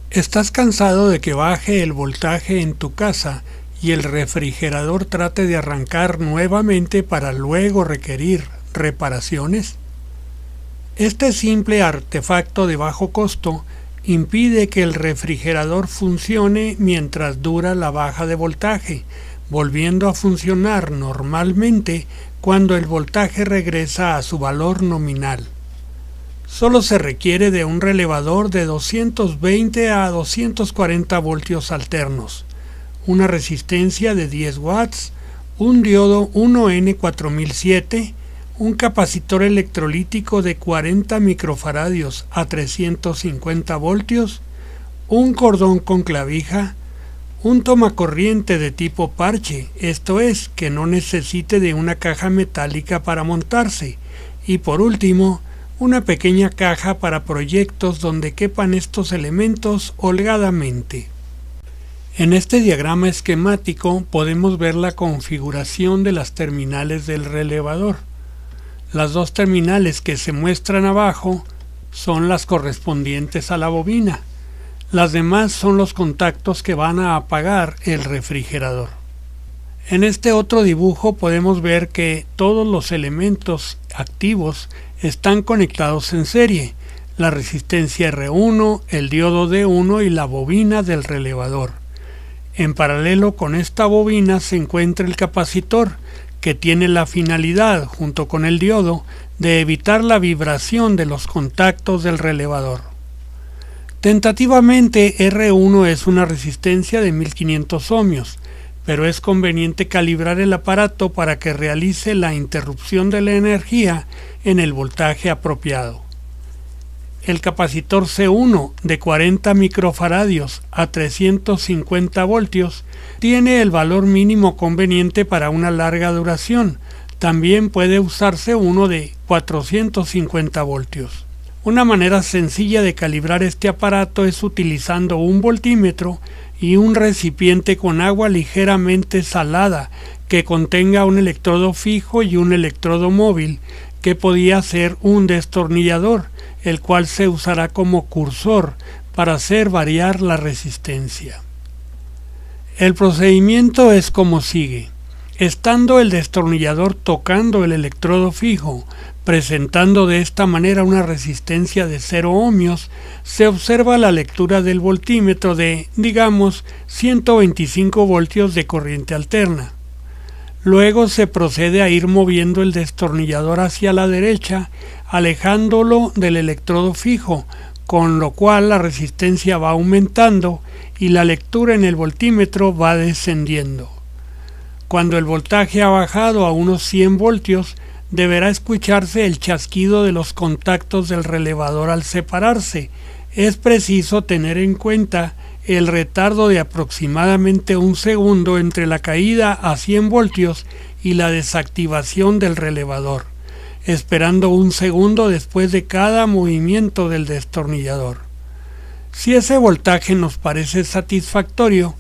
¿Estás cansado de que baje el voltaje en tu casa y el refrigerador trate de arrancar nuevamente para luego requerir reparaciones? Este simple artefacto de bajo costo impide que el refrigerador funcione mientras dura la baja de voltaje, volviendo a funcionar normalmente cuando el voltaje regresa a su valor nominal. Solo se requiere de un relevador de 220 a 240 voltios alternos, una resistencia de 10 watts, un diodo 1N4007, un capacitor electrolítico de 40 microfaradios a 350 voltios, un cordón con clavija, un tomacorriente de tipo parche, esto es, que no necesite de una caja metálica para montarse, y por último, una pequeña caja para proyectos donde quepan estos elementos holgadamente. En este diagrama esquemático podemos ver la configuración de las terminales del relevador. Las dos terminales que se muestran abajo son las correspondientes a la bobina. Las demás son los contactos que van a apagar el refrigerador. En este otro dibujo podemos ver que todos los elementos activos están conectados en serie, la resistencia R1, el diodo D1 y la bobina del relevador. En paralelo con esta bobina se encuentra el capacitor, que tiene la finalidad, junto con el diodo, de evitar la vibración de los contactos del relevador. Tentativamente R1 es una resistencia de 1500 ohmios, pero es conveniente calibrar el aparato para que realice la interrupción de la energía en el voltaje apropiado. El capacitor C1 de 40 microfaradios a 350 voltios tiene el valor mínimo conveniente para una larga duración. También puede usarse uno de 450 voltios. Una manera sencilla de calibrar este aparato es utilizando un voltímetro y un recipiente con agua ligeramente salada que contenga un electrodo fijo y un electrodo móvil, que podía ser un destornillador, el cual se usará como cursor para hacer variar la resistencia. El procedimiento es como sigue. Estando el destornillador tocando el electrodo fijo, presentando de esta manera una resistencia de 0 ohmios, se observa la lectura del voltímetro de, digamos, 125 voltios de corriente alterna. Luego se procede a ir moviendo el destornillador hacia la derecha, alejándolo del electrodo fijo, con lo cual la resistencia va aumentando y la lectura en el voltímetro va descendiendo. Cuando el voltaje ha bajado a unos 100 voltios, deberá escucharse el chasquido de los contactos del relevador al separarse. Es preciso tener en cuenta el retardo de aproximadamente un segundo entre la caída a 100 voltios y la desactivación del relevador, esperando un segundo después de cada movimiento del destornillador. Si ese voltaje nos parece satisfactorio,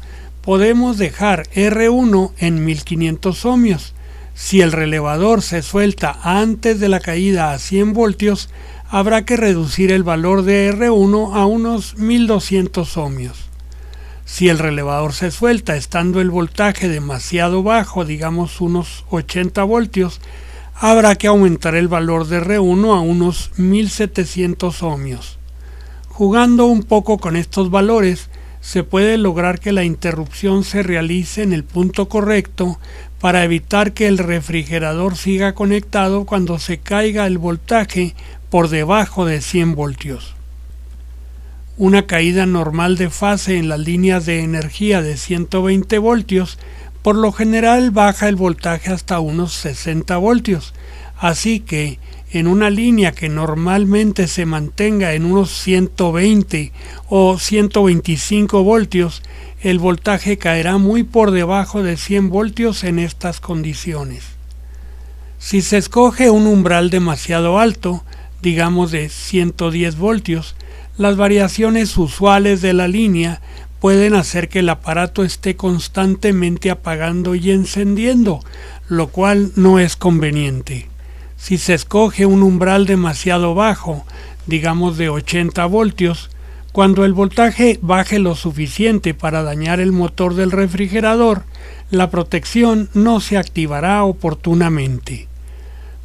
podemos dejar R1 en 1500 ohmios. Si el relevador se suelta antes de la caída a 100 voltios, habrá que reducir el valor de R1 a unos 1200 ohmios. Si el relevador se suelta estando el voltaje demasiado bajo, digamos unos 80 voltios, habrá que aumentar el valor de R1 a unos 1700 ohmios. Jugando un poco con estos valores, se puede lograr que la interrupción se realice en el punto correcto para evitar que el refrigerador siga conectado cuando se caiga el voltaje por debajo de 100 voltios. Una caída normal de fase en las líneas de energía de 120 voltios por lo general baja el voltaje hasta unos 60 voltios, así que en una línea que normalmente se mantenga en unos 120 o 125 voltios, el voltaje caerá muy por debajo de 100 voltios en estas condiciones. Si se escoge un umbral demasiado alto, digamos de 110 voltios, las variaciones usuales de la línea pueden hacer que el aparato esté constantemente apagando y encendiendo, lo cual no es conveniente. Si se escoge un umbral demasiado bajo, digamos de 80 voltios, cuando el voltaje baje lo suficiente para dañar el motor del refrigerador, la protección no se activará oportunamente.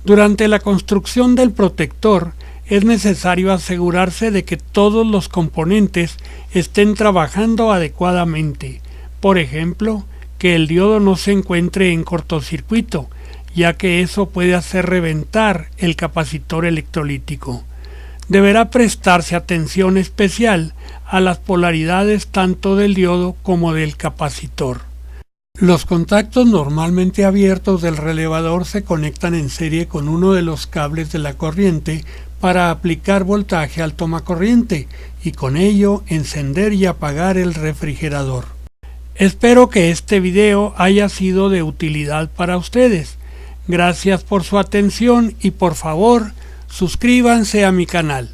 Durante la construcción del protector, es necesario asegurarse de que todos los componentes estén trabajando adecuadamente. Por ejemplo, que el diodo no se encuentre en cortocircuito, ya que eso puede hacer reventar el capacitor electrolítico. Deberá prestarse atención especial a las polaridades tanto del diodo como del capacitor. Los contactos normalmente abiertos del relevador se conectan en serie con uno de los cables de la corriente para aplicar voltaje al tomacorriente y con ello encender y apagar el refrigerador. Espero que este video haya sido de utilidad para ustedes. Gracias por su atención y por favor, suscríbanse a mi canal.